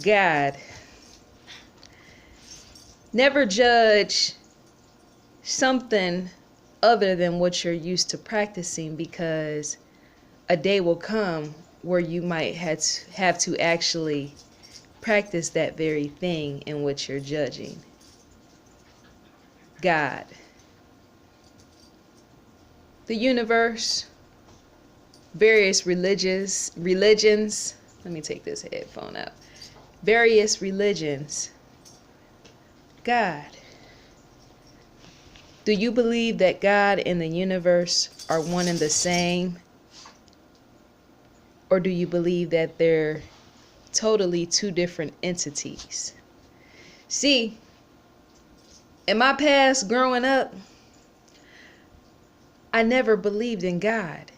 God. Never judge something other than what you're used to practicing, because a day will come where you might have to actually practice that very thing in which you're judging. God. The universe, various religions, let me take this headphone out. Various religions. God. Do you believe that God and the universe are one and the same? Or do you believe that they're totally two different entities? See, in my past growing up, I never believed in God.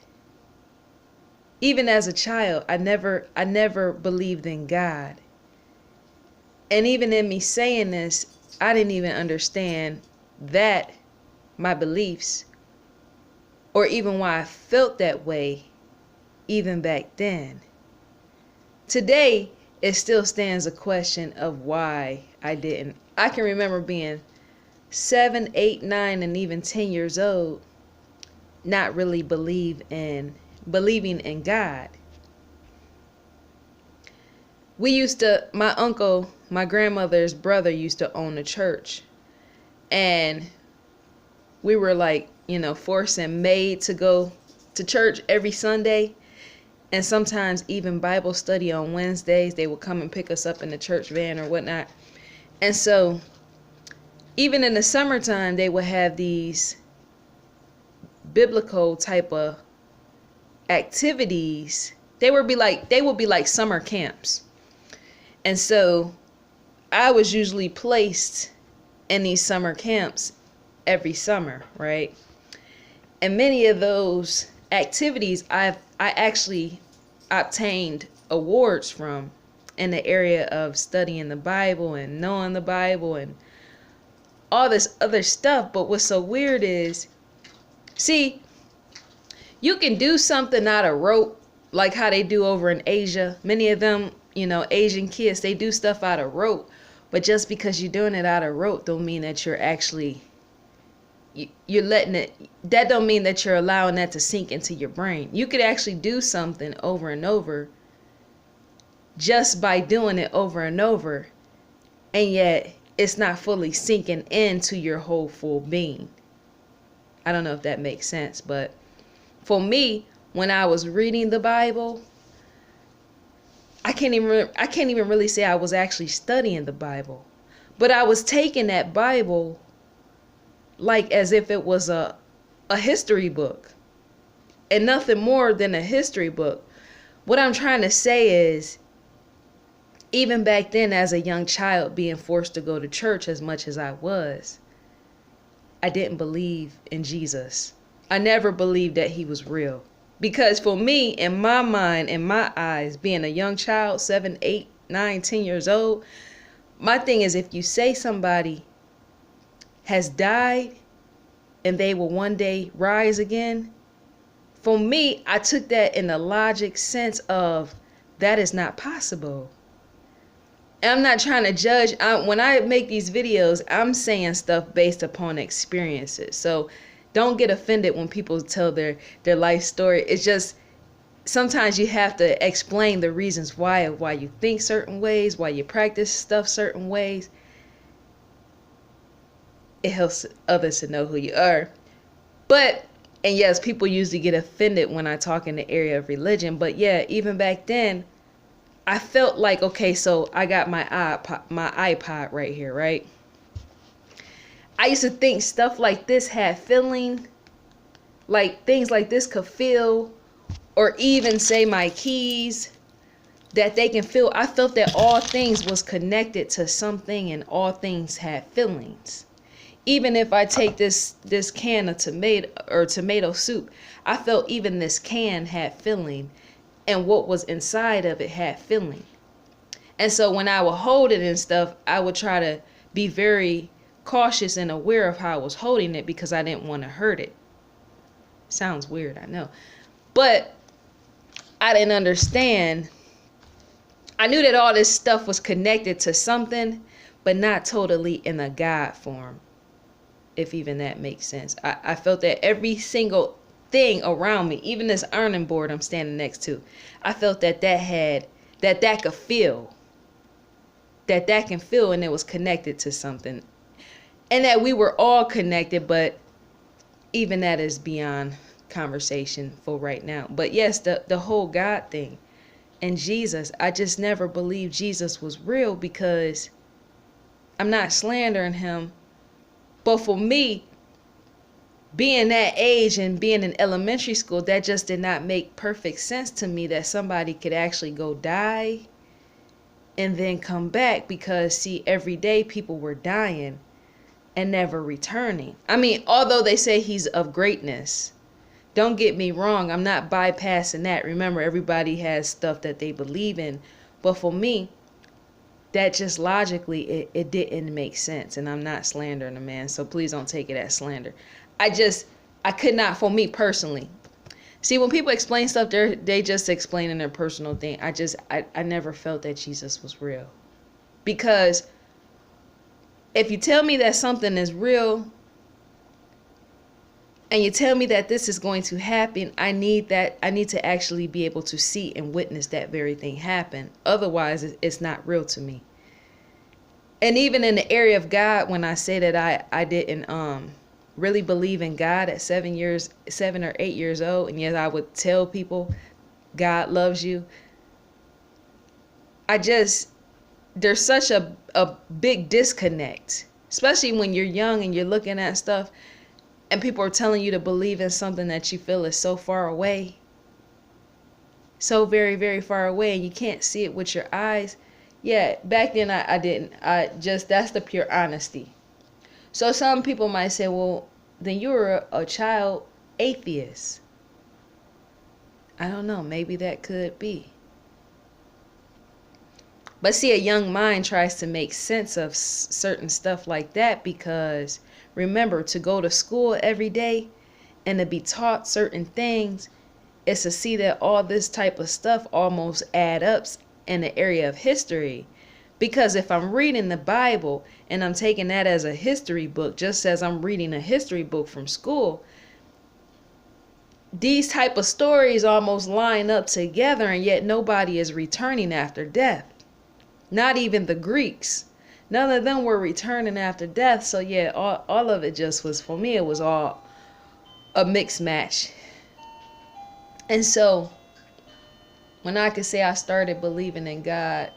Even as a child, I never believed in God. And even in me saying this, I didn't even understand that my beliefs, or even why I felt that way even back then. Today, it still stands a question of why I didn't. I can remember being 7, 8, 9, and even 10 years old, not really believing in God. My uncle, my grandmother's brother used to own a church. And we were like, forced and made to go to church every Sunday. And sometimes even Bible study on Wednesdays. They would come and pick us up in the church van or whatnot. And so even in the summertime, they would have these biblical type of activities. They would be like summer camps. And so I was usually placed in these summer camps every summer, right? And many of those activities I actually obtained awards from, in the area of studying the Bible and knowing the Bible and all this other stuff. But what's so weird is, see, you can do something out of rote, like how they do over in Asia. Many of them, Asian kids, they do stuff out of rote. But just because you're doing it out of rote don't mean that you're actually, you're letting it, that don't mean that you're allowing that to sink into your brain. You could actually do something over and over just by doing it over and over, and yet it's not fully sinking into your whole full being. I don't know if that makes sense, but for me, when I was reading the Bible, I can't even really say I was actually studying the Bible, but I was taking that Bible like as if it was a history book, and nothing more than a history book. What I'm trying to say is, even back then as a young child, being forced to go to church as much as I was, I didn't believe in Jesus. I never believed that he was real. Because for me, in my mind, in my eyes, being a young child, 7, 8, 9, 10 years old, my thing is, if you say somebody has died and they will one day rise again, for me, I took that in the logic sense of that is not possible. And I'm not trying to judge. When I make these videos, I'm saying stuff based upon experiences. So don't get offended when people tell their life story. It's just, sometimes you have to explain the reasons why you think certain ways, why you practice stuff certain ways. It helps others to know who you are. But, and yes, people usually get offended when I talk in the area of religion. But yeah, even back then, I felt like, okay, so I got my iPod right here, right? I used to think stuff like this had feeling, like things like this could feel, or even say my keys, that they can feel. I felt that all things was connected to something and all things had feelings. Even if I take this can of tomato soup, I felt even this can had feeling, and what was inside of it had feeling. And so when I would hold it and stuff, I would try to be very cautious and aware of how I was holding it, because I didn't want to hurt it. Sounds weird, I know. But I didn't understand I knew that all this stuff was connected to something, but not totally in a God form, if even that makes sense. I felt that every single thing around me, even this ironing board I'm standing next to, I felt that that could feel, that can feel, and it was connected to something. And that we were all connected, but even that is beyond conversation for right now. But yes, the whole God thing and Jesus, I just never believed Jesus was real, because I'm not slandering him. But for me, being that age and being in elementary school, that just did not make perfect sense to me, that somebody could actually go die and then come back, because see, every day people were dying and never returning. I mean, although they say he's of greatness, don't get me wrong, I'm not bypassing that. Remember, everybody has stuff that they believe in. But for me, that just logically, it didn't make sense. And I'm not slandering a man, so please don't take it as slander. I could not, for me personally. See, when people explain stuff, they just explaining their personal thing. I never felt that Jesus was real. Because if you tell me that something is real, and you tell me that this is going to happen, I need to actually be able to see and witness that very thing happen. Otherwise, it's not real to me. And even in the area of God, when I say that I didn't really believe in God at 7 or 8 years old, and yet I would tell people God loves you. There's such a big disconnect, especially when you're young and you're looking at stuff and people are telling you to believe in something that you feel is so far away, so very, very far away, and you can't see it with your eyes. Yeah, back then I didn't. That's the pure honesty. So some people might say, well, then you were a child atheist. I don't know, maybe that could be. But see, a young mind tries to make sense of certain stuff like that, because remember, to go to school every day and to be taught certain things is to see that all this type of stuff almost add up in the area of history. Because if I'm reading the Bible and I'm taking that as a history book, just as I'm reading a history book from school, these type of stories almost line up together, and yet nobody is returning after death. Not even the Greeks. None of them were returning after death. So yeah, all of it just was, for me, it was all a mixed match. And so when I could say I started believing in God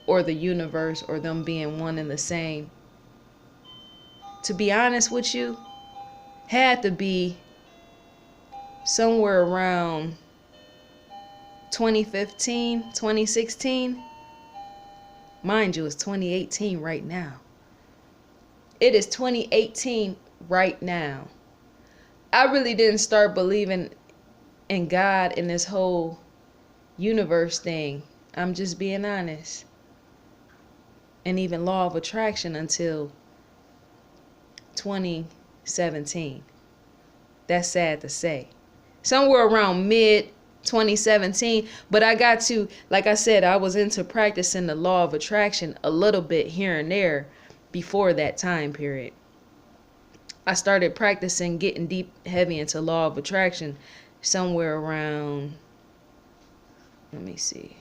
or the universe or them being one and the same, to be honest with you, had to be somewhere around 2015, 2016. Mind you, it's 2018 right now. It is 2018 right now. I really didn't start believing in God in this whole universe thing. I'm just being honest. And even law of attraction until 2017. That's sad to say. Somewhere around mid 2017, but I got to, like I said, I was into practicing the law of attraction a little bit here and there before that time period. I started practicing getting deep, heavy into law of attraction somewhere around, let me see,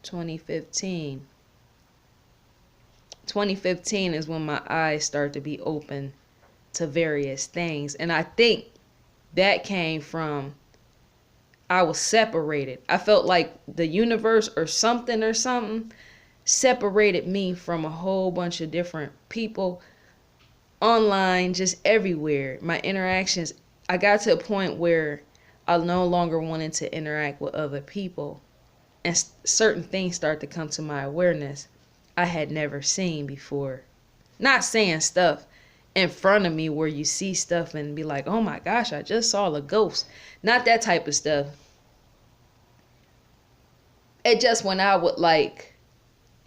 2015. 2015 is when my eyes started to be open to various things. And I think that came from, I was separated. I felt like the universe or something separated me from a whole bunch of different people online, just everywhere. My interactions, I got to a point where I no longer wanted to interact with other people. And certain things start to come to my awareness I had never seen before. Not saying stuff in front of me where you see stuff and be like, oh my gosh, I just saw a ghost. Not that type of stuff. It just when I would like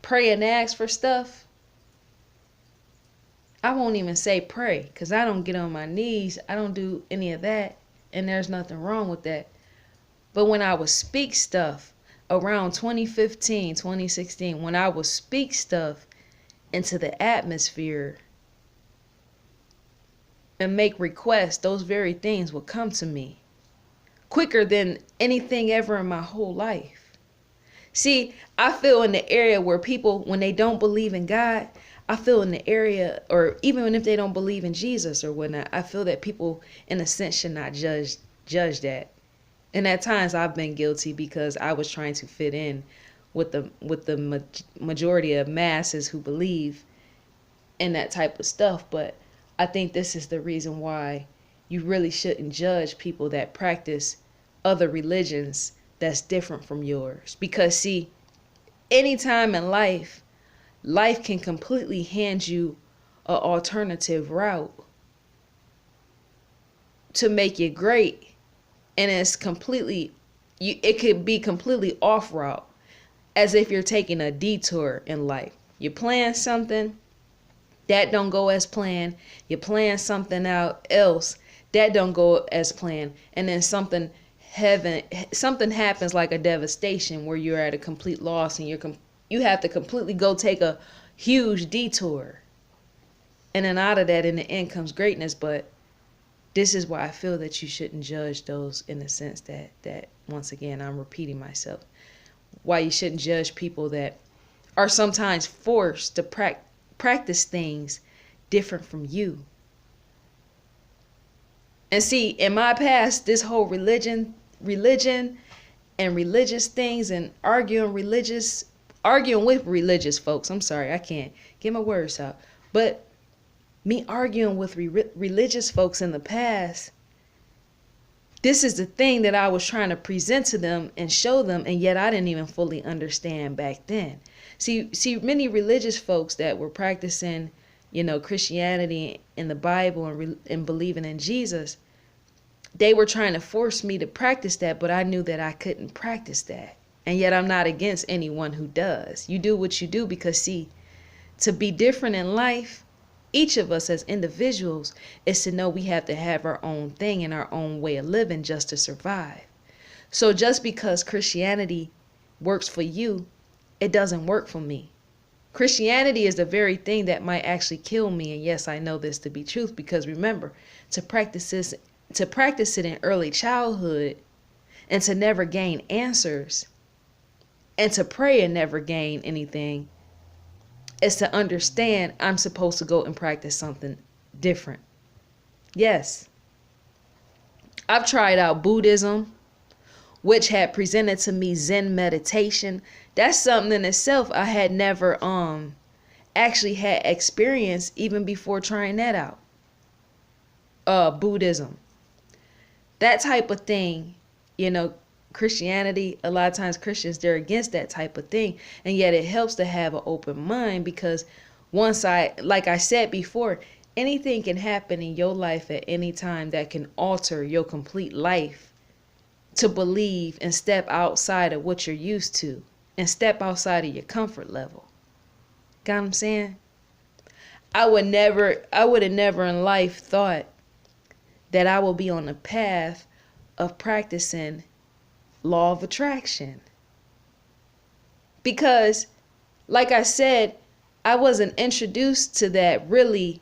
pray and ask for stuff, I won't even say pray, because I don't get on my knees. I don't do any of that. And there's nothing wrong with that. But when I would speak stuff, around 2015, 2016, when I would speak stuff into the atmosphere and make requests, those very things would come to me quicker than anything ever in my whole life. See, I feel in the area where people, when they don't believe in God, I feel in the area, or even if they don't believe in Jesus or whatnot, I feel that people, in a sense, should not judge that. And at times I've been guilty because I was trying to fit in with the majority of masses who believe in that type of stuff. But I think this is the reason why you really shouldn't judge people that practice other religions that's different from yours. Because see, anytime in life can completely hand you an alternative route to make it great. And it's completely, it could be completely off route, as if you're taking a detour in life. You plan something, that don't go as planned. You plan something out else, that don't go as planned. And then something happens like a devastation where you're at a complete loss and you have to completely go take a huge detour. And then out of that, in the end, comes greatness. But this is why I feel that you shouldn't judge those, in the sense that once again, I'm repeating myself, why you shouldn't judge people that are sometimes forced to practice things different from you. And see, in my past, this whole religion and religious things and arguing with religious folks. I'm sorry, I can't get my words out. But me arguing with religious folks in the past, this is the thing that I was trying to present to them and show them, and yet I didn't even fully understand back then. See, many religious folks that were practicing, Christianity and the Bible and believing in Jesus, they were trying to force me to practice that, but I knew that I couldn't practice that. And yet I'm not against anyone who does. You do what you do because, see, to be different in life, each of us as individuals is to know we have to have our own thing and our own way of living just to survive. So just because Christianity works for you, it doesn't work for me. Christianity is the very thing that might actually kill me. And yes, I know this to be truth, because remember, to practice it in early childhood and to never gain answers and to pray and never gain anything is to understand I'm supposed to go and practice something different. Yes. I've tried out Buddhism, which had presented to me Zen meditation. That's something in itself I had never actually had experienced even before trying that out. Buddhism. That type of thing, Christianity, a lot of times Christians, they're against that type of thing. And yet it helps to have an open mind, because like I said before, anything can happen in your life at any time that can alter your complete life to believe and step outside of what you're used to and step outside of your comfort level. Got what I'm saying? I would have never in life thought that I will be on the path of practicing law of attraction. Because, like I said, I wasn't introduced to that really.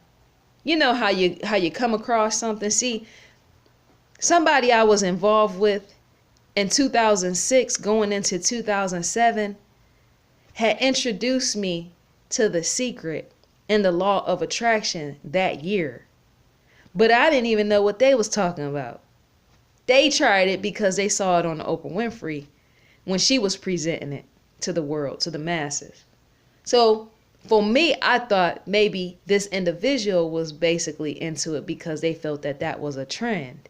You know how you come across something. See, somebody I was involved with in 2006 going into 2007 had introduced me to The Secret and the law of attraction that year. But I didn't even know what they was talking about. They tried it because they saw it on Oprah Winfrey when she was presenting it to the world, to the masses. So for me, I thought maybe this individual was basically into it because they felt that that was a trend.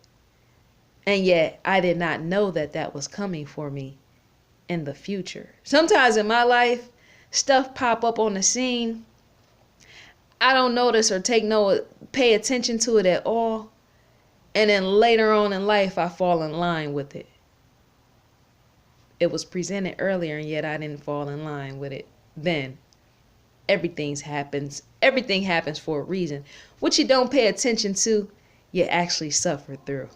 And yet I did not know that that was coming for me in the future. Sometimes in my life, stuff pop up on the scene. I don't notice or pay attention to it at all. And then later on in life, I fall in line with it. It was presented earlier, and yet I didn't fall in line with it then. Everything happens for a reason. What you don't pay attention to, you actually suffer through.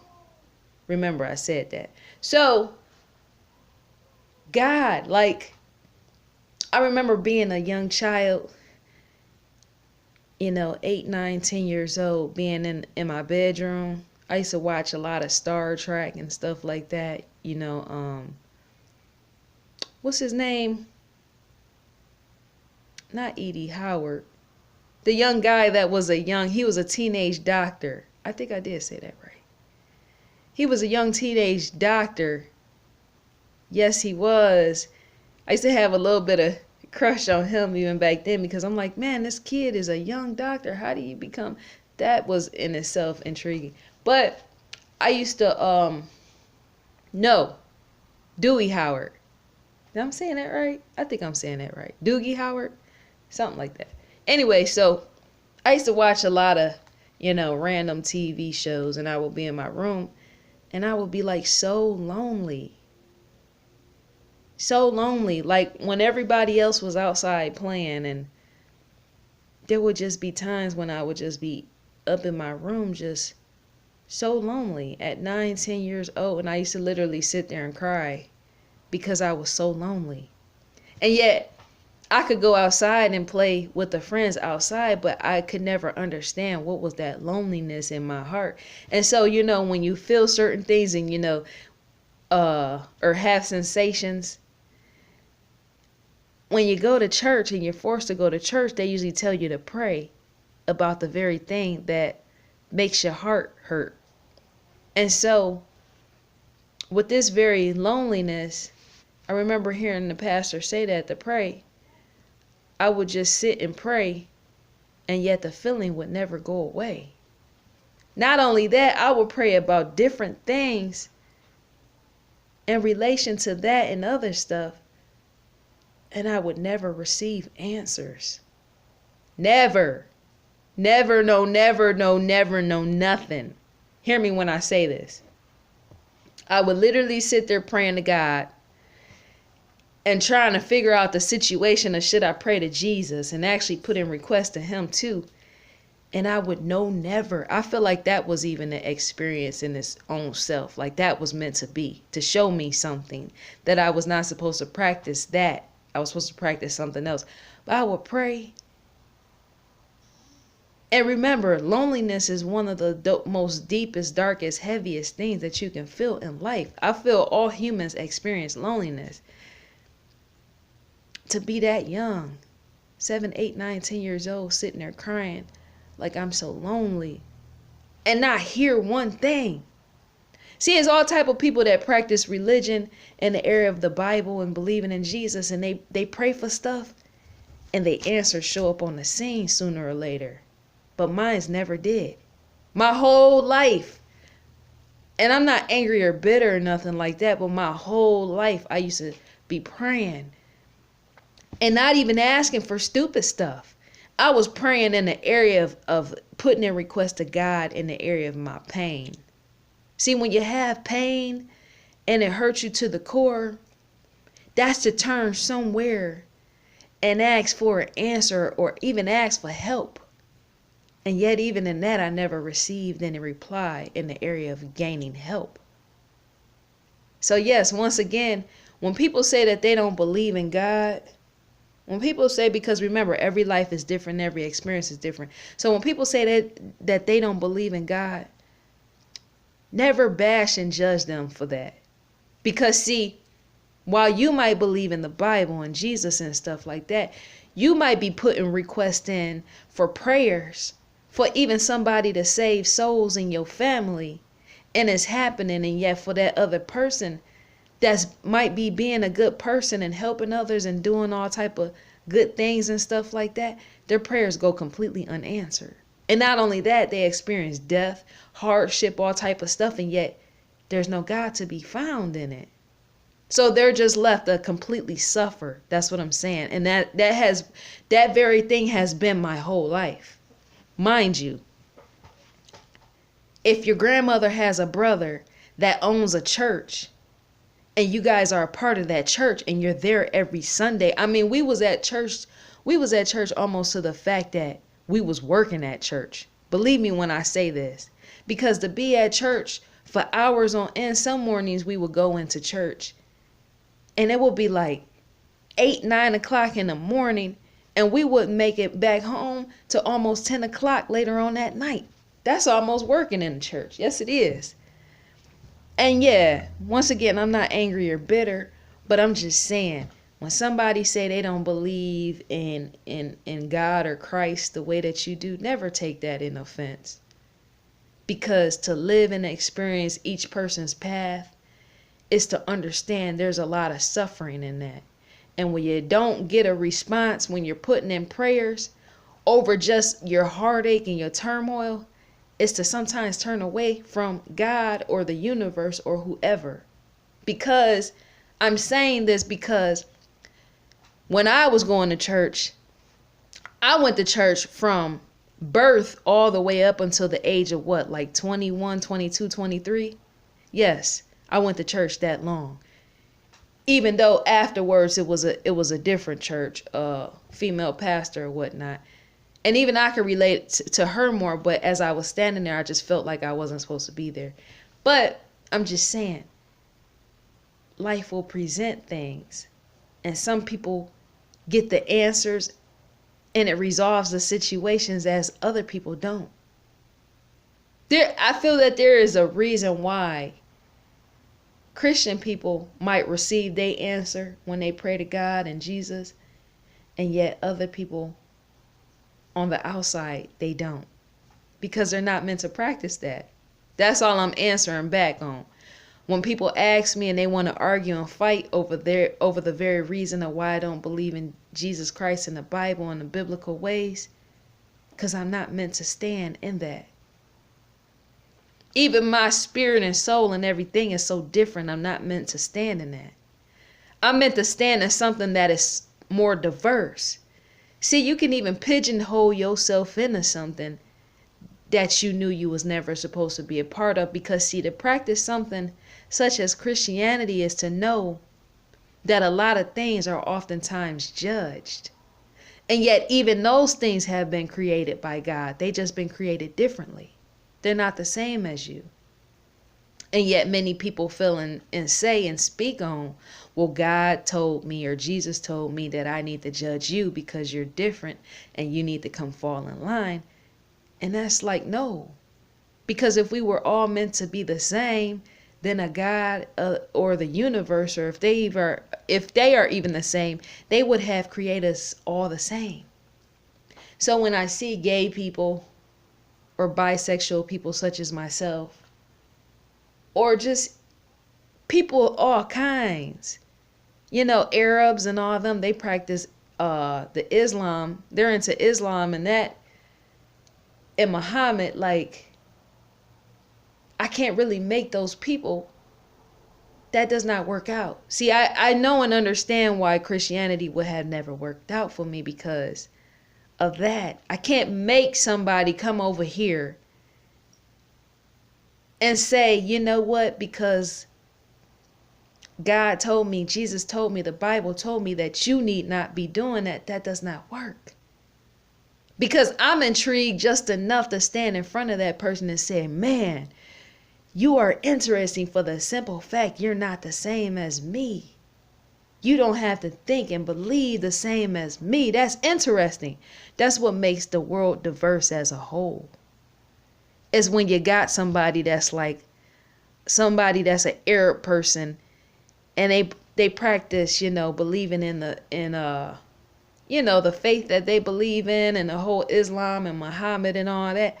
Remember, I said that. So God, like, I remember being a young child, 8, 9, 10 years old, being in my bedroom. I used to watch a lot of Star Trek and stuff like that. What's his name? Not Edie Howard. The young guy that was he was a teenage doctor. I think I did say that right. He was a young teenage doctor. Yes, he was. I used to have a little bit of crush on him even back then, because I'm like, man, this kid is a young doctor. How do you become? That was in itself intriguing. But I used to no, Dewey Howard. Am I saying that right? I think I'm saying that right. Doogie Howard, something like that. Anyway, so I used to watch a lot of random TV shows, and I would be in my room, and I would be like so lonely. So lonely, like when everybody else was outside playing, and there would just be times when I would just be up in my room just so lonely at 9, 10 years old, and I used to literally sit there and cry because I was so lonely. And yet I could go outside and play with the friends outside, but I could never understand what was that loneliness in my heart. And so, when you feel certain things and, or have sensations, when you go to church and you're forced to go to church, they usually tell you to pray about the very thing that makes your heart hurt. And so with this very loneliness, I remember hearing the pastor say that to pray. I would just sit and pray, and yet the feeling would never go away. Not only that, I would pray about different things in relation to that and other stuff, and I would never receive answers. Never. Never, no, never, no, never, no, nothing. Hear me when I say this. I would literally sit there praying to God and trying to figure out the situation of should I pray to Jesus, and actually put in requests to him too. And I would know never. I feel like that was even an experience in its own self. Like that was meant to be, to show me something, that I was not supposed to practice that. I was supposed to practice something else. But I would pray. And remember, loneliness is one of the most deepest, darkest, heaviest things that you can feel in life. I feel all humans experience loneliness. To be that young, 7, 8, 9, 10 years old, sitting there crying like I'm so lonely, and not hear one thing. See, it's all type of people that practice religion in the area of the Bible and believing in Jesus, and they pray for stuff, and the answers show up on the scene sooner or later. But mine's never did. My whole life. And I'm not angry or bitter or nothing like that, but my whole life I used to be praying and not even asking for stupid stuff. I was praying in the area of putting in requests to God in the area of my pain. See, when you have pain and it hurts you to the core, that's to turn somewhere and ask for an answer or even ask for help. And yet even in that, I never received any reply in the area of gaining help. So yes, once again, when people say that they don't believe in God, when people say, because remember, every life is different, every experience is different. So when people say that they don't believe in God, never bash and judge them for that. Because see, while you might believe in the Bible and Jesus and stuff like that, you might be putting requests in for prayers for even somebody to save souls in your family, and it's happening, and yet for that other person that's might be being a good person and helping others and doing all type of good things and stuff like that, their prayers go completely unanswered. And not only that, they experience death, hardship, all type of stuff, and yet there's no God to be found in it. So they're just left to completely suffer. That's what I'm saying. And that very thing has been my whole life. Mind you, if your grandmother has a brother that owns a church and you guys are a part of that church and you're there every Sunday. I mean, we was at church almost to the fact that we was working at church. Believe me when I say this, because to be at church for hours on end, some mornings we would go into church And it would be like 8, 9 o'clock in the morning, and we wouldn't make it back home to almost 10 o'clock later on that night. That's almost working in the church. Yes, it is. And yeah, once again, I'm not angry or bitter, but I'm just saying, when somebody say they don't believe in God or Christ the way that you do, never take that in offense. Because to live and experience each person's path is to understand there's a lot of suffering in that. And when you don't get a response, when you're putting in prayers over just your heartache and your turmoil, is to sometimes turn away from God or the universe or whoever. Because I'm saying this because when I was going to church, I went to church from birth all the way up until the age of what, like 21, 22, 23? Yes, I went to church that long. Even though afterwards it was a different church, female pastor or whatnot. And even I could relate to her more, but as I was standing there, I just felt like I wasn't supposed to be there. But I'm just saying, life will present things, and some people get the answers and it resolves the situations as other people don't. I feel that there is a reason why Christian people might receive their answer when they pray to God and Jesus, and yet other people on the outside, they don't, because they're not meant to practice that. That's all I'm answering back on. When people ask me and they want to argue and fight over the very reason of why I don't believe in Jesus Christ and the Bible and the biblical ways, because I'm not meant to stand in that. Even my spirit and soul and everything is so different. I'm not meant to stand in that. I'm meant to stand in something that is more diverse. See, you can even pigeonhole yourself into something that you knew you was never supposed to be a part of, because see, to practice something such as Christianity is to know that a lot of things are oftentimes judged. And yet even those things have been created by God. They just been created differently. They're not the same as you. And yet many people feel and say and speak on, well, God told me or Jesus told me that I need to judge you because you're different and you need to come fall in line. And that's like, no. Because if we were all meant to be the same, then a God or the universe, or if they are even the same, they would have created us all the same. So when I see gay people or bisexual people such as myself, or just people of all kinds, Arabs and all of them, they practice the Islam. They're into Islam and that, and Muhammad, like, I can't really make those people. That does not work out. See, I know and understand why Christianity would have never worked out for me because of that. I can't make somebody come over here and say, you know what, because God told me, Jesus told me, the Bible told me that you need not be doing that. That does not work. Because I'm intrigued just enough to stand in front of that person and say, man, you are interesting for the simple fact you're not the same as me. You don't have to think and believe the same as me. That's interesting. That's what makes the world diverse as a whole. Is when you got somebody that's an Arab person, and they practice, believing in the faith that they believe in, and the whole Islam and Muhammad and all that.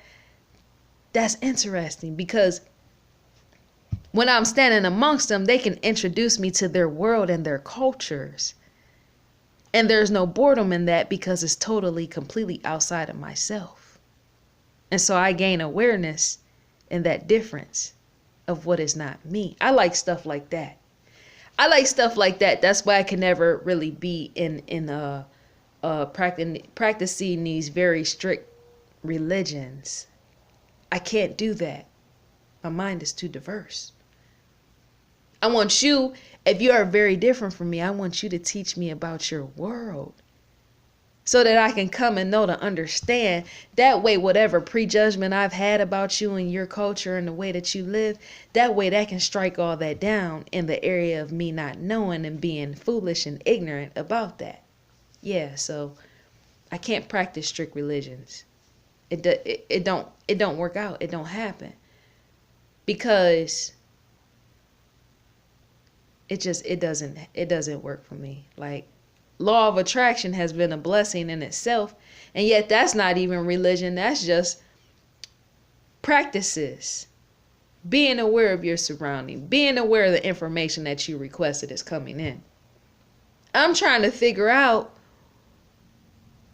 That's interesting because when I'm standing amongst them, they can introduce me to their world and their cultures. And there's no boredom in that because it's totally, completely outside of myself. And so I gain awareness in that difference of what is not me. I like stuff like that. That's why I can never really be in practicing these very strict religions. I can't do that. My mind is too diverse. I want you, if you are very different from me, I want you to teach me about your world so that I can come and know to understand. That way, whatever prejudgment I've had about you and your culture and the way that you live, that way that can strike all that down in the area of me not knowing and being foolish and ignorant about that. Yeah, so I can't practice strict religions. It don't work out. It don't happen because it doesn't work for me. Like, law of attraction has been a blessing in itself, and yet that's not even religion. That's just practices. Being aware of your surrounding, being aware of the information that you requested is coming in. I'm trying to figure out,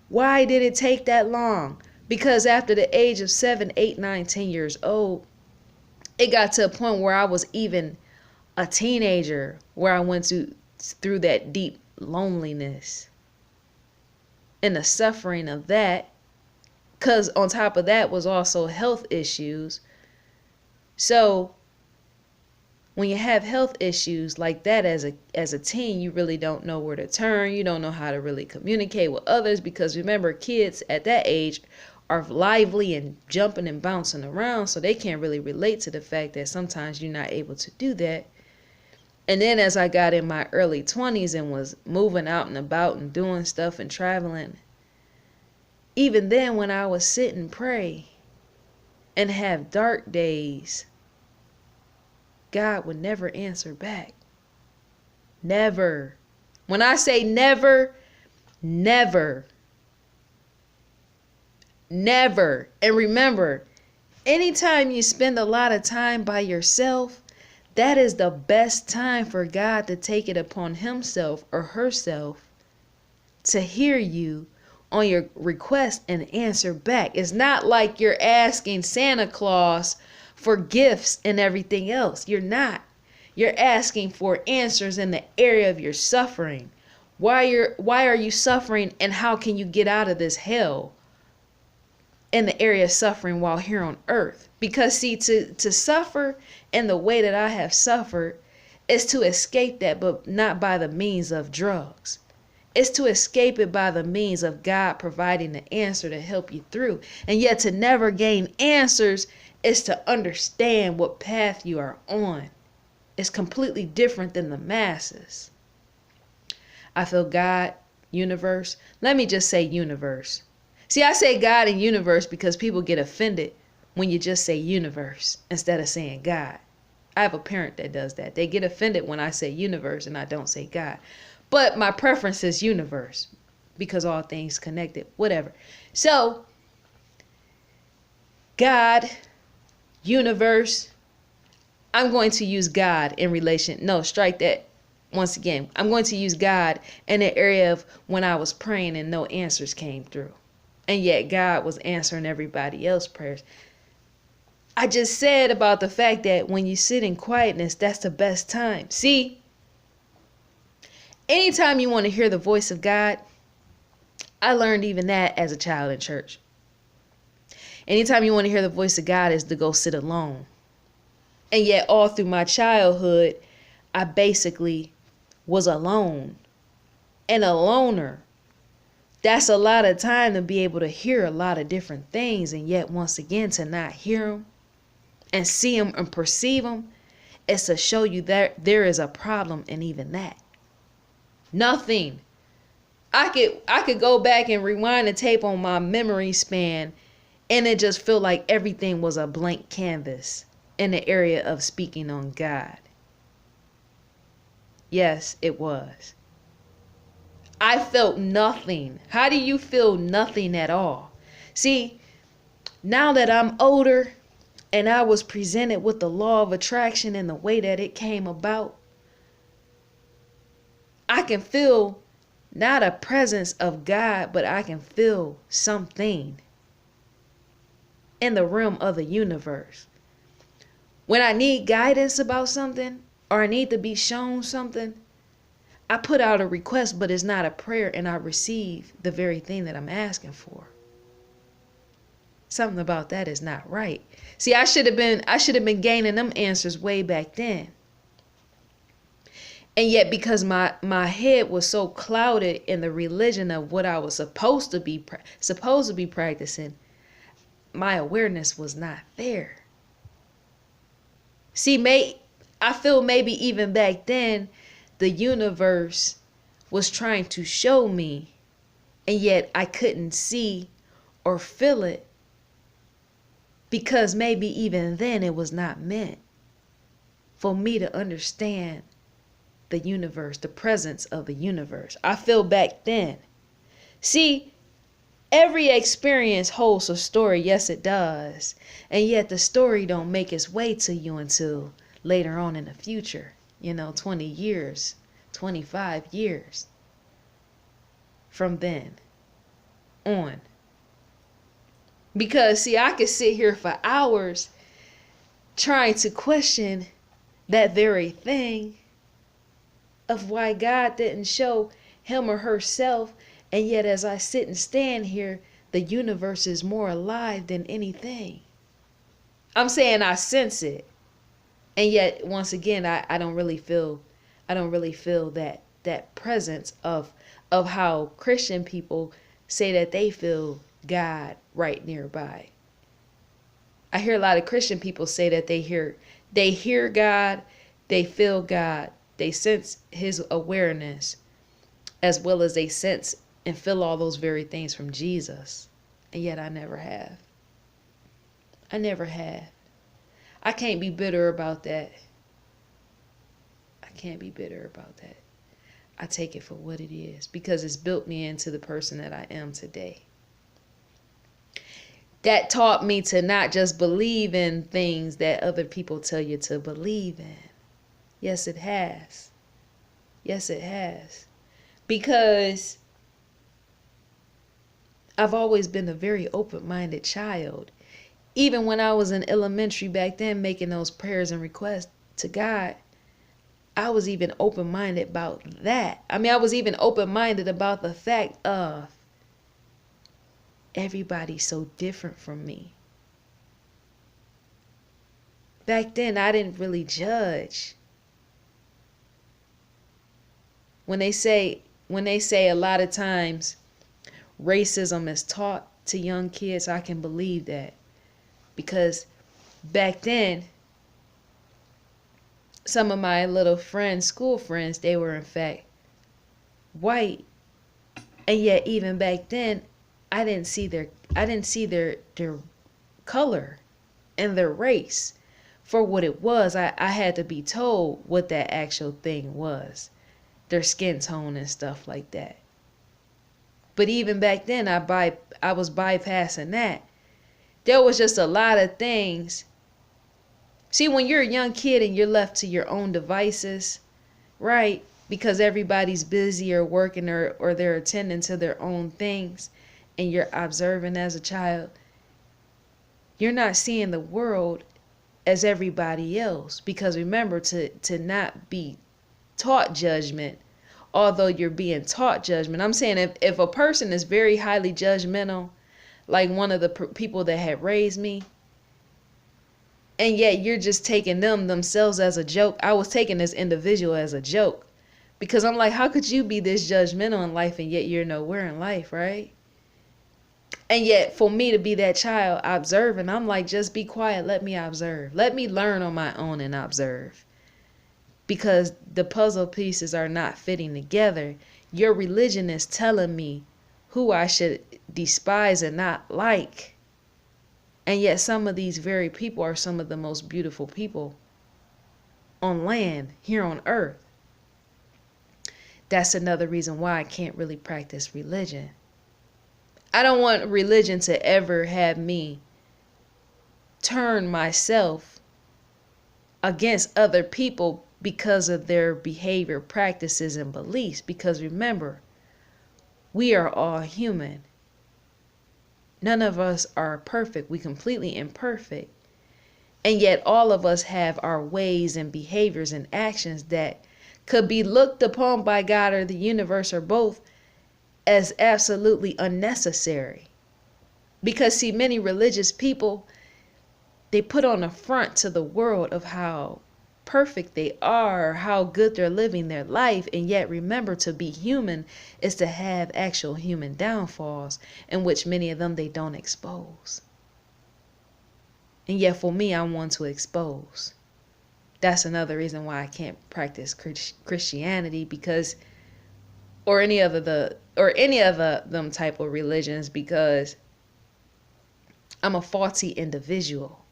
why did it take that long? Because after the age of 7, 8, 9, 10 years old, it got to a point where I was even a teenager, where I went through that deep loneliness and the suffering of that. Because on top of that was also health issues. So when you have health issues like that as a teen, you really don't know where to turn. You don't know how to really communicate with others, because remember, kids at that age are lively and jumping and bouncing around, so they can't really relate to the fact that sometimes you're not able to do that. And then as I got in my early 20s and was moving out and about and doing stuff and traveling, even then when I would sit and pray and have dark days, God would never answer back. Never. When I say never, never. Never. And remember, anytime you spend a lot of time by yourself, that is the best time for God to take it upon himself or herself to hear you on your request and answer back. It's not like you're asking Santa Claus for gifts and everything else. You're not. You're asking for answers in the area of your suffering. Why are you suffering, and how can you get out of this hell in the area of suffering while here on earth? Because see, to suffer in the way that I have suffered is to escape that, but not by the means of drugs. It's to escape it by the means of God providing the answer to help you through. And yet to never gain answers is to understand what path you are on. It's completely different than the masses. I feel God, universe. Let me just say universe. See, I say God and universe because people get offended when you just say universe instead of saying God. I have a parent that does that. They get offended when I say universe and I don't say God. But my preference is universe because all things connected, whatever. So, God, universe, I'm going to use God in relation. No, strike that once again. I'm going to use God in the area of when I was praying and no answers came through. And yet God was answering everybody else's prayers. I just said about the fact that when you sit in quietness, that's the best time. See, anytime you want to hear the voice of God, I learned even that as a child in church. Anytime you want to hear the voice of God is to go sit alone. And yet all through my childhood, I basically was alone and a loner. That's a lot of time to be able to hear a lot of different things, and yet once again to not hear them and see them and perceive them is to show you that there is a problem in even that. Nothing. I could go back and rewind the tape on my memory span, and it just felt like everything was a blank canvas in the area of speaking on God. Yes, it was. I felt nothing. How do you feel nothing at all? See, now that I'm older and I was presented with the law of attraction and the way that it came about, I can feel not a presence of God, but I can feel something in the realm of the universe. When I need guidance about something or I need to be shown something, I put out a request, but it's not a prayer, and I receive the very thing that I'm asking for. Something about that is not right. See, I should have been gaining them answers way back then. And yet, because my head was so clouded in the religion of what I was supposed to be practicing, my awareness was not there. See, I feel maybe even back then, the universe was trying to show me, and yet I couldn't see or feel it, because maybe even then it was not meant for me to understand the universe, the presence of the universe. I feel back then. See, every experience holds a story, yes it does. And yet the story don't make its way to you until later on in the future. 20 years, 25 years from then on. Because see, I could sit here for hours trying to question that very thing of why God didn't show him or herself. And yet as I sit and stand here, the universe is more alive than anything. I'm saying I sense it. And yet once again, I don't really feel that presence of how Christian people say that they feel God right nearby. I hear a lot of Christian people say that they hear God, they feel God, they sense his awareness, as well as they sense and feel all those very things from Jesus. And yet I never have. I never have. I can't be bitter about that. I can't be bitter about that. I take it for what it is, because it's built me into the person that I am today. That taught me to not just believe in things that other people tell you to believe in. Yes, it has. Yes, it has. Because I've always been a very open-minded child. Even when I was in elementary back then, making those prayers and requests to God, I was even open-minded about that. I was even open-minded about the fact of everybody's so different from me. Back then, I didn't really judge. When they say a lot of times racism is taught to young kids, I can believe that. Because back then, some of my little friends, school friends, they were in fact white. And yet even back then, I didn't see their color and their race for what it was. I had to be told what that actual thing was. Their skin tone and stuff like that. But even back then, I was bypassing that. There was just a lot of things. See, when you're a young kid and you're left to your own devices, right? Because everybody's busy or working or they're attending to their own things, and you're observing as a child, you're not seeing the world as everybody else. Because remember, to not be taught judgment, although you're being taught judgment. I'm saying if a person is very highly judgmental, like one of the people that had raised me, and yet you're just taking themselves as a joke. I was taking this individual as a joke, because I'm like, how could you be this judgmental in life and yet you're nowhere in life, right? And yet for me to be that child observing, I'm like, just be quiet, let me observe. Let me learn on my own and observe. Because the puzzle pieces are not fitting together. Your religion is telling me who I should despise and not like. And yet some of these very people are some of the most beautiful people on land, here on earth. That's another reason why I can't really practice religion. I don't want religion to ever have me turn myself against other people because of their behavior, practices, and beliefs. Because remember, we are all human. None of us are perfect. We completely imperfect. And yet all of us have our ways and behaviors and actions that could be looked upon by God or the universe or both as absolutely unnecessary. Because see, many religious people, they put on a front to the world of how perfect they are, or how good they're living their life. And yet remember, to be human is to have actual human downfalls, in which many of them they don't expose. And yet for me, I'm one to expose. That's another reason why I can't practice Christianity, because or any other them type of religions, because I'm a faulty individual.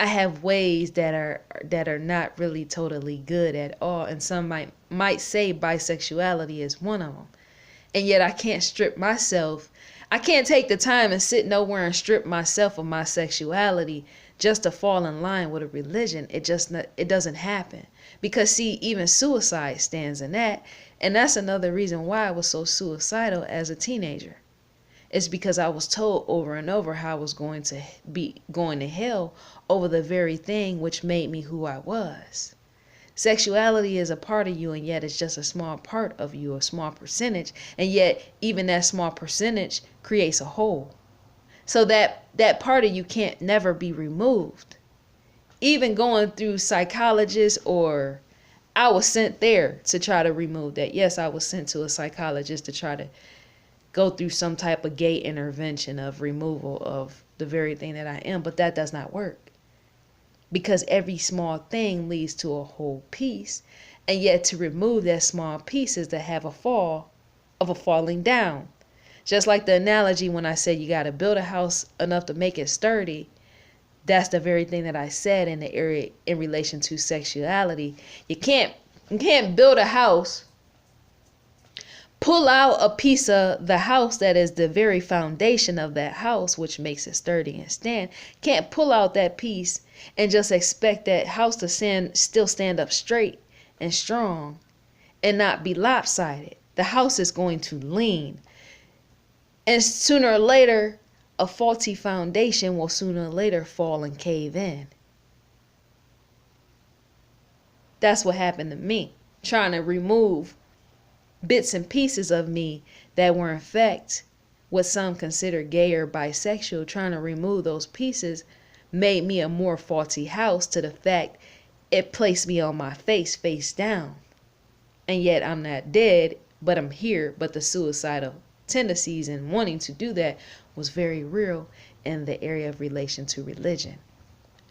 I have ways that are not really totally good at all, and some might say bisexuality is one of them. And yet I can't strip myself. I can't take the time and sit nowhere and strip myself of my sexuality just to fall in line with a religion. It doesn't happen. Because see, even suicide stands in that. And that's another reason why I was so suicidal as a teenager. It's because I was told over and over how I was going to be going to hell over the very thing which made me who I was. Sexuality is a part of you, and yet it's just a small part of you, a small percentage. And yet even that small percentage creates a whole. So that part of you can't never be removed. Even going through psychologists, or I was sent there to try to remove that. Yes, I was sent to a psychologist to try to go through some type of gay intervention of removal of the very thing that I am. But that does not work. Because every small thing leads to a whole piece. And yet to remove that small piece is to have a fall of a falling down. Just like the analogy when I said you got to build a house enough to make it sturdy. That's the very thing that I said in the area in relation to sexuality. You can't build a house, pull out a piece of the house that is the very foundation of that house, which makes it sturdy and stand. Can't pull out that piece and just expect that house to still stand up straight and strong and not be lopsided. The house is going to lean. And sooner or later, a faulty foundation will sooner or later fall and cave in. That's what happened to me. Trying to remove bits and pieces of me that were in fact what some consider gay or bisexual. Trying to remove those pieces made me a more faulty house, to the fact it placed me on my face down. And yet I'm not dead, but I'm here. But the suicidal tendencies and wanting to do that was very real in the area of relation to religion.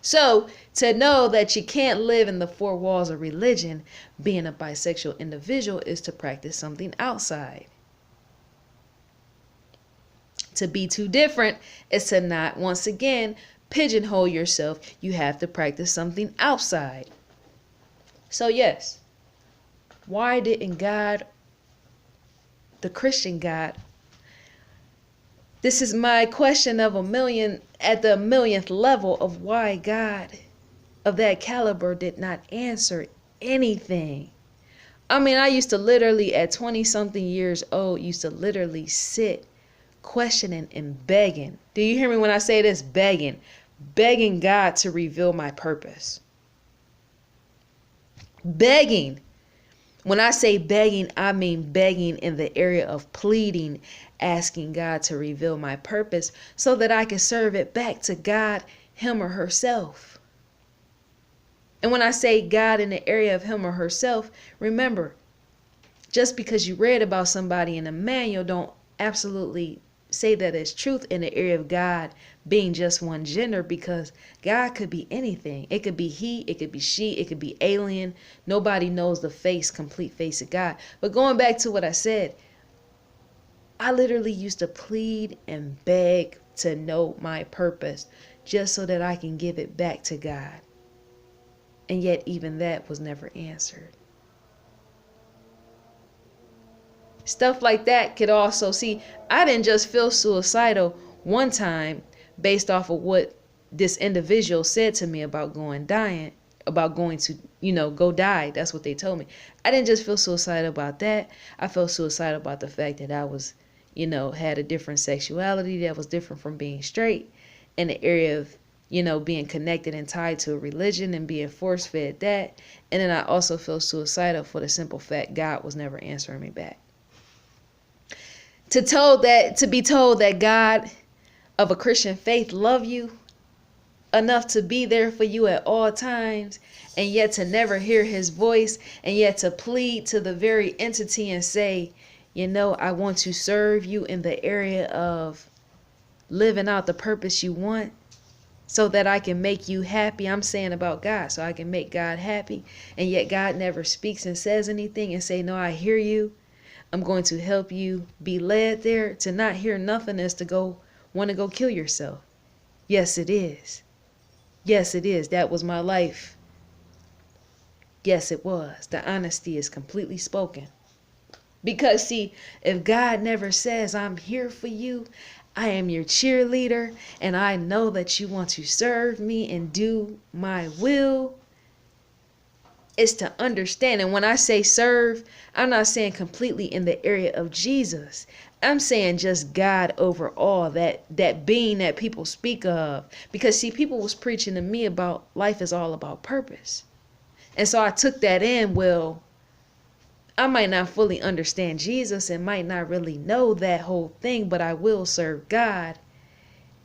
So to know that you can't live in the four walls of religion, being a bisexual individual, is to practice something outside. To be too different is to not, once again, pigeonhole yourself. You have to practice something outside. So yes, why didn't God, the Christian God, this is my question of a million, at the millionth level, of why God of that caliber did not answer anything. I mean, I used to literally, at 20 something years old, used to literally sit questioning and begging. Do you hear me when I say this? Begging God to reveal my purpose. Begging. When I say begging, I mean begging in the area of pleading, asking God to reveal my purpose so that I can serve it back to God, him or herself. And when I say God in the area of him or herself, remember, just because you read about somebody in a manual, don't absolutely say that it's truth in the area of God being just one gender, because God could be anything. It could be he, it could be she, it could be alien. Nobody knows the complete face of God. But going back to what I said, I literally used to plead and beg to know my purpose just so that I can give it back to God. And yet even that was never answered. Stuff like that could also, see, I didn't just feel suicidal one time based off of what this individual said to me about going to, go die. That's what they told me. I didn't just feel suicidal about that. I felt suicidal about the fact that I was, had a different sexuality that was different from being straight, in the area of, being connected and tied to a religion and being force fed that. And then I also felt suicidal for the simple fact God was never answering me back. To be told that God of a Christian faith love you, enough to be there for you at all times, and yet to never hear his voice, and yet to plead to the very entity and say, I want to serve you in the area of living out the purpose you want so that I can make you happy. I'm saying about God, so I can make God happy. And yet God never speaks and says anything and say, no, I hear you. I'm going to help you be led there. To not hear nothing is to want to go kill yourself. Yes, it is. Yes, it is. That was my life. Yes, it was. The honesty is completely spoken. Because see, if God never says, I'm here for you, I am your cheerleader, and I know that you want to serve me and do my will, it's to understand. And when I say serve, I'm not saying completely in the area of Jesus. I'm saying just God overall, that being that people speak of. Because see, people was preaching to me about life is all about purpose. And so I took that in. Well, I might not fully understand Jesus and might not really know that whole thing, but I will serve God.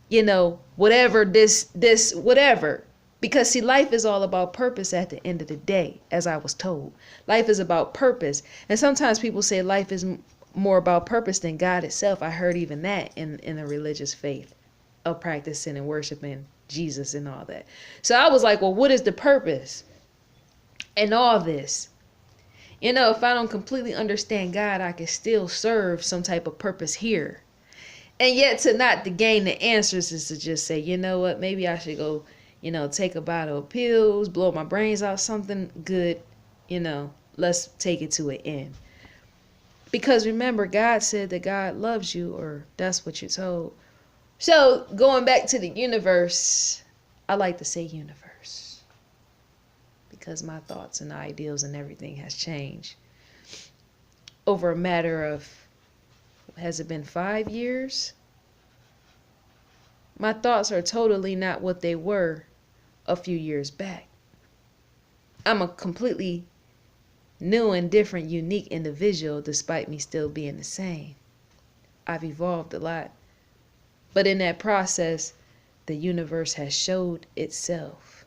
Whatever whatever. Because see, life is all about purpose at the end of the day, as I was told. Life is about purpose. And sometimes people say life is more about purpose than God itself. I heard even that in the religious faith of practicing and worshiping Jesus and all that. So I was like, well, what is the purpose in all this? If I don't completely understand God, I can still serve some type of purpose here. And yet to not to gain the answers is to just say, you know what, maybe I should go, take a bottle of pills, blow my brains out, something good, let's take it to an end. Because remember, God said that God loves you, or that's what you're told. So going back to the universe, I like to say universe. Because my thoughts and ideals and everything has changed over a matter of, has it been 5 years? My thoughts are totally not what they were a few years back. I'm a completely new and different, unique individual despite me still being the same. I've evolved a lot. But in that process, the universe has showed itself.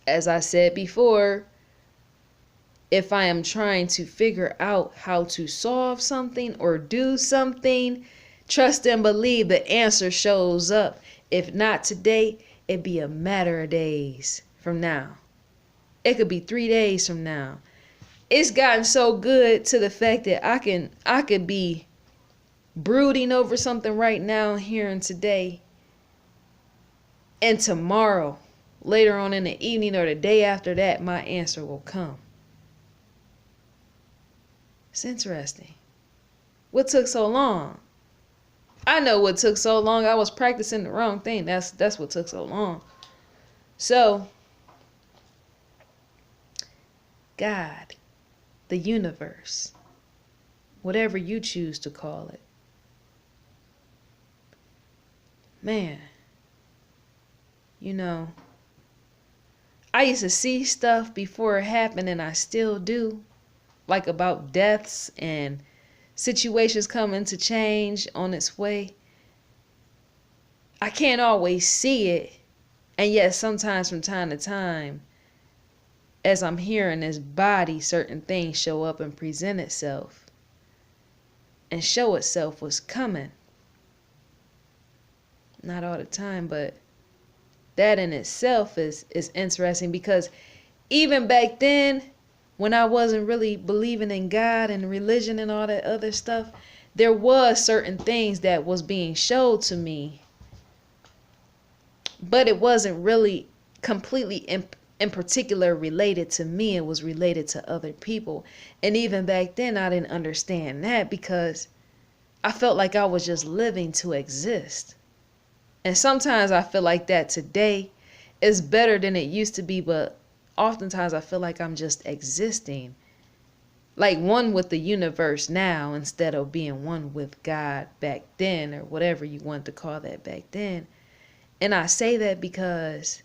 As I said before, if I am trying to figure out how to solve something or do something, trust and believe the answer shows up. If not today, it'd be a matter of days from now. It could be 3 days from now. It's gotten so good to the fact that I could be brooding over something right now, here and today, and tomorrow, later on in the evening or the day after that, my answer will come. It's interesting. What took so long? I know what took so long. I was practicing the wrong thing. That's what took so long. So, God, the universe, whatever you choose to call it. Man, I used to see stuff before it happened, and I still do, like about deaths and situations coming to change on its way. I can't always see it, and yet sometimes from time to time, as I'm hearing this body, certain things show up and present itself and show itself what's coming. Not all the time, but that in itself is interesting, because even back then, when I wasn't really believing in God and religion and all that other stuff, there was certain things that was being showed to me, but it wasn't really completely in particular related to me. It was related to other people. And even back then, I didn't understand that, because I felt like I was just living to exist. And sometimes I feel like that today is better than it used to be, but oftentimes I feel like I'm just existing, like one with the universe now instead of being one with God back then, or whatever you want to call that back then. And I say that because,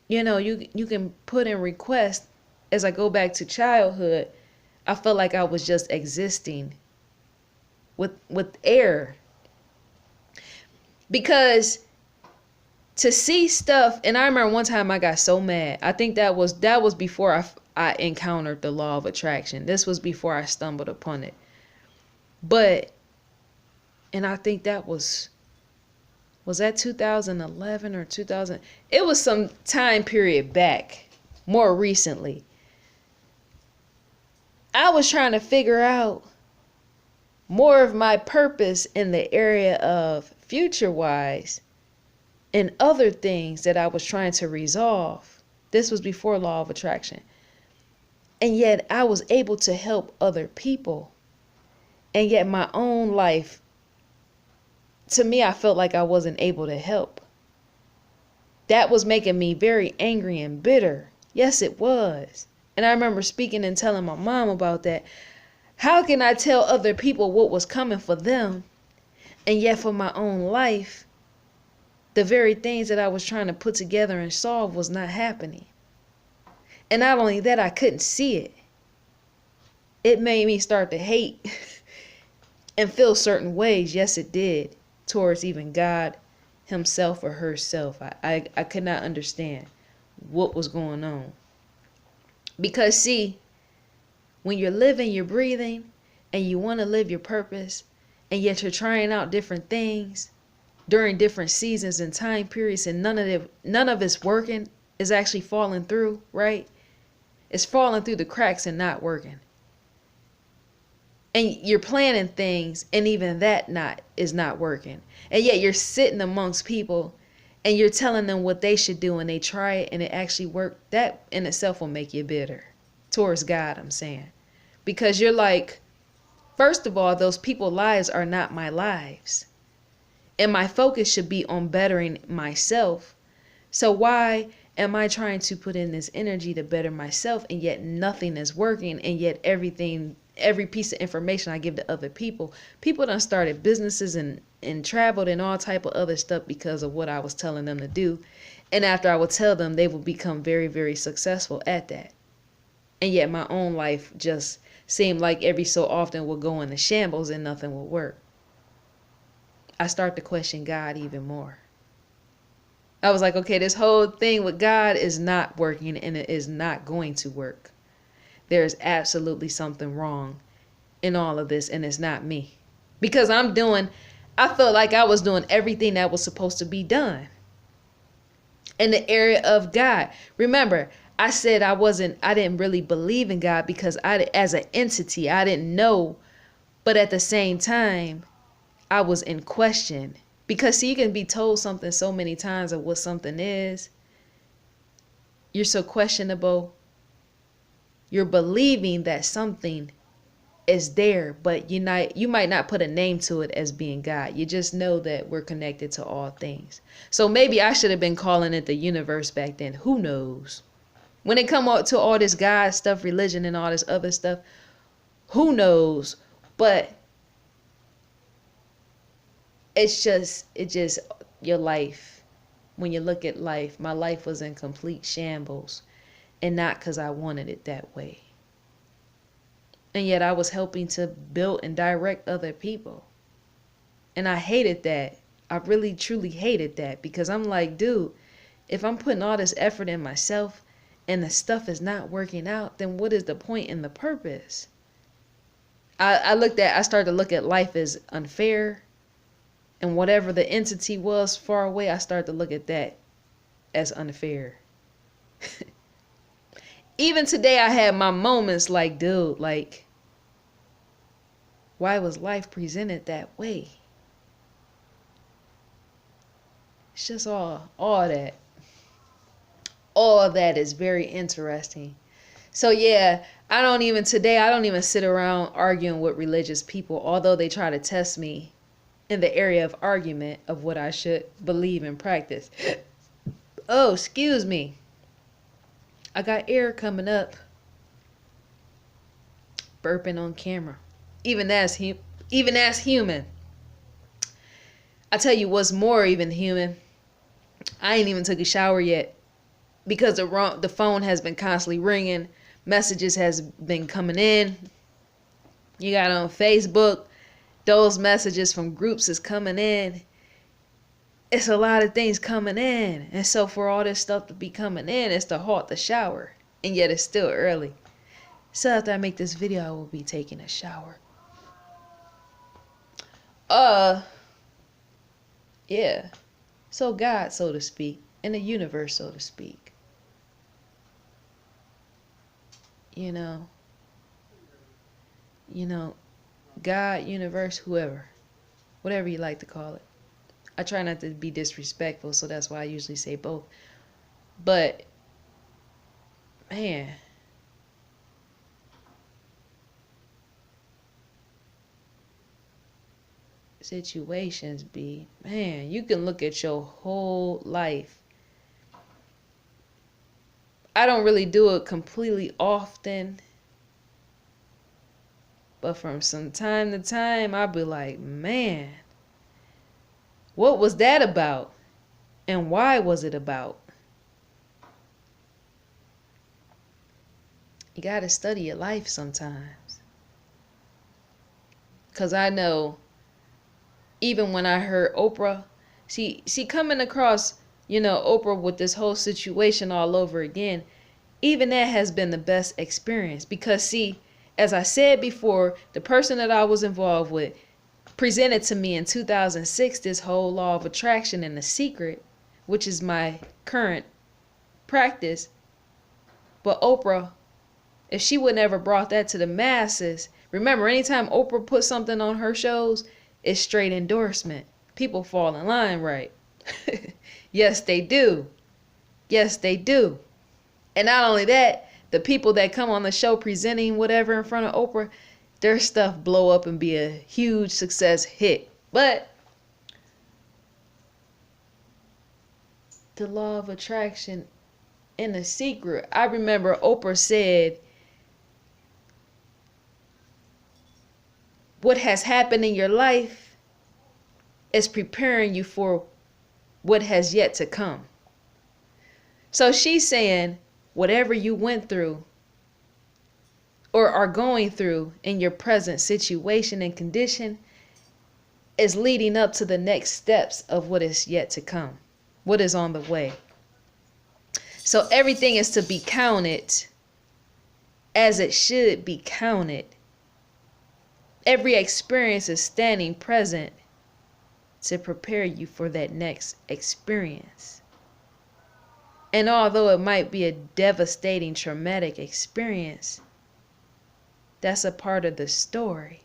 you can put in requests. As I go back to childhood, I felt like I was just existing with air. Because to see stuff, and I remember one time I got so mad. I think that was before I encountered the law of attraction. This was before I stumbled upon it. But, and I think that was that 2011 or 2000? It was some time period back, more recently. I was trying to figure out more of my purpose in the area of future-wise and other things that I was trying to resolve. This was before law of attraction. And yet I was able to help other people. And yet my own life, to me, I felt like I wasn't able to help. That was making me very angry and bitter. Yes, it was. And I remember speaking and telling my mom about that. How can I tell other people what was coming for them, and yet for my own life, the very things that I was trying to put together and solve was not happening? And not only that, I couldn't see it. It made me start to hate and feel certain ways. Yes, it did. Towards even God himself or herself. I could not understand what was going on. Because see, when you're living, you're breathing, and you want to live your purpose, and yet you're trying out different things during different seasons and time periods, and none of it's working, is actually falling through, right? It's falling through the cracks and not working. And you're planning things, and even that is not working. And yet you're sitting amongst people, and you're telling them what they should do, and they try it, and it actually worked. That in itself will make you bitter towards God, I'm saying. Because you're like, first of all, those people's lives are not my lives. And my focus should be on bettering myself. So why am I trying to put in this energy to better myself, and yet nothing is working, and yet every piece of information I give to other people done started businesses and traveled and all type of other stuff because of what I was telling them to do. And after I would tell them, they would become very, very successful at that. And yet my own life just seemed like every so often would go into shambles and nothing would work. I start to question God even more. I was like, okay, this whole thing with God is not working, and it is not going to work. There is absolutely something wrong in all of this, and it's not me. Because I felt like I was doing everything that was supposed to be done in the area of God. Remember, I said I didn't really believe in God because as an entity, I didn't know. But at the same time, I was in question. Because see, you can be told something so many times of what something is. You're so questionable. You're believing that something is there, but you might not put a name to it as being God. You just know that we're connected to all things. So maybe I should have been calling it the universe back then. Who knows? When it come out to all this God stuff, religion, and all this other stuff, who knows? But it's just your life. When you look at life, my life was in complete shambles, and not because I wanted it that way. And yet I was helping to build and direct other people. And I hated that. I really, truly hated that, because I'm like, dude, if I'm putting all this effort in myself and the stuff is not working out, then what is the point in the purpose? I started to look at life as unfair. And whatever the entity was far away, I started to look at that as unfair. Even today, I had my moments like, dude, like, why was life presented that way? It's just all that. All that is very interesting. So yeah, I don't even sit around arguing with religious people, although they try to test me in the area of argument of what I should believe and practice. Oh, excuse me. I got air coming up. Burping on camera. Even as human. I tell you what's more even human. I ain't even took a shower yet, because the phone has been constantly ringing. Messages has been coming in. You got on Facebook, those messages from groups is coming in. it's a lot of things coming in. And so for all this stuff to be coming in, it's to halt the shower. And yet it's still early. So after I make this video, I will be taking a shower. Yeah. So God, so to speak, in the universe, so to speak. You know, God, universe, whoever, whatever you like to call it. I try not to be disrespectful, so that's why I usually say both. But, man, situations be, man, you can look at your whole life. I don't really do it completely often, but from some time to time, I'll be like, man, what was that about? And why was it about? You gotta study your life sometimes. Because I know, even when I heard Oprah, see coming across, Oprah with this whole situation all over again, even that has been the best experience. Because see, as I said before, the person that I was involved with presented to me in 2006 this whole law of attraction and The Secret, which is my current practice. But Oprah, if she would never brought that to the masses, remember, anytime Oprah puts something on her shows, it's straight endorsement. People fall in line, right? Yes, they do. Yes, they do. And not only that, the people that come on the show presenting whatever in front of Oprah, their stuff blow up and be a huge success hit. But the law of attraction and The Secret, I remember Oprah said, what has happened in your life is preparing you for what has yet to come. So she's saying, whatever you went through or are going through in your present situation and condition is leading up to the next steps of what is yet to come, what is on the way. So everything is to be counted as it should be counted. Every experience is standing present to prepare you for that next experience. And although it might be a devastating, traumatic experience, that's a part of the story,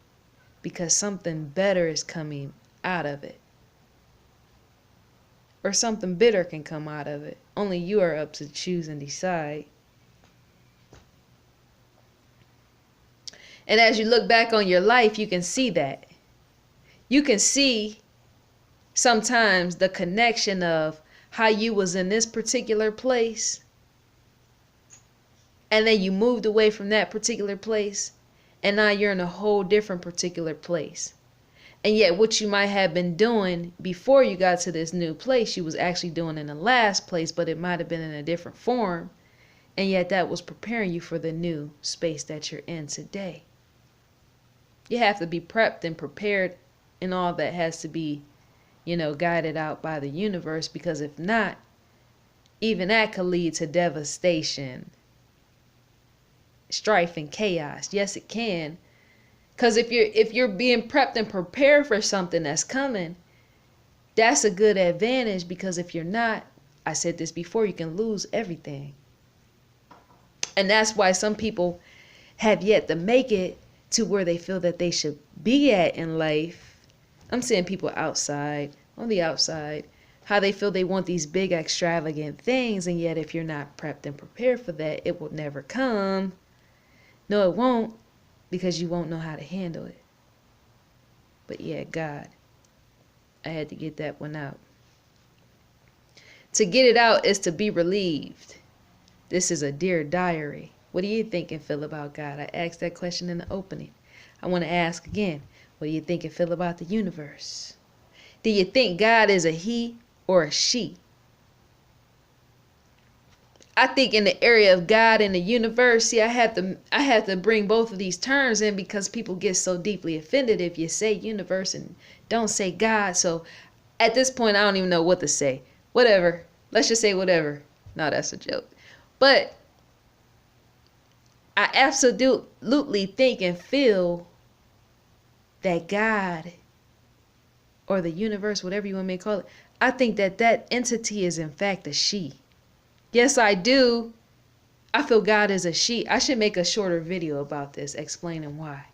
because something better is coming out of it. Or something bitter can come out of it. Only you are up to choose and decide. And as you look back on your life, you can see that. You can see sometimes the connection of how you was in this particular place, and then you moved away from that particular place, and now you're in a whole different particular place. And yet what you might have been doing before you got to this new place, you was actually doing in the last place, but it might have been in a different form. And yet that was preparing you for the new space that you're in today. You have to be prepped and prepared, and all that has to be, guided out by the universe, because if not, even that could lead to devastation, strife, and chaos. Yes, it can. Because if you're being prepped and prepared for something that's coming, that's a good advantage. Because if you're not, I said this before, you can lose everything. And that's why some people have yet to make it to where they feel that they should be at in life. I'm seeing people outside, on the outside, how they feel they want these big extravagant things, and yet if you're not prepped and prepared for that, it will never come. No, it won't, because you won't know how to handle it. But yeah, God, I had to get that one out. To get it out is to be relieved. This is a dear diary. What do you think and feel about God? I asked that question in the opening. I want to ask again. What do you think and feel about the universe? Do you think God is a he or a she? I think in the area of God and the universe, see, I have to bring both of these terms in, because people get so deeply offended if you say universe and don't say God. So At this point, I don't even know what to say. Whatever. Let's just say whatever. No, that's a joke. But I absolutely think and feel that God or the universe, whatever you want me to call it, I think that that entity is in fact a she. Yes, I do. I feel God is a she. I should make a shorter video about this explaining why.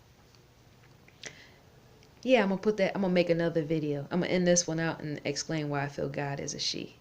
Yeah, I'm gonna make another video. I'm gonna end this one out and explain why I feel God is a she.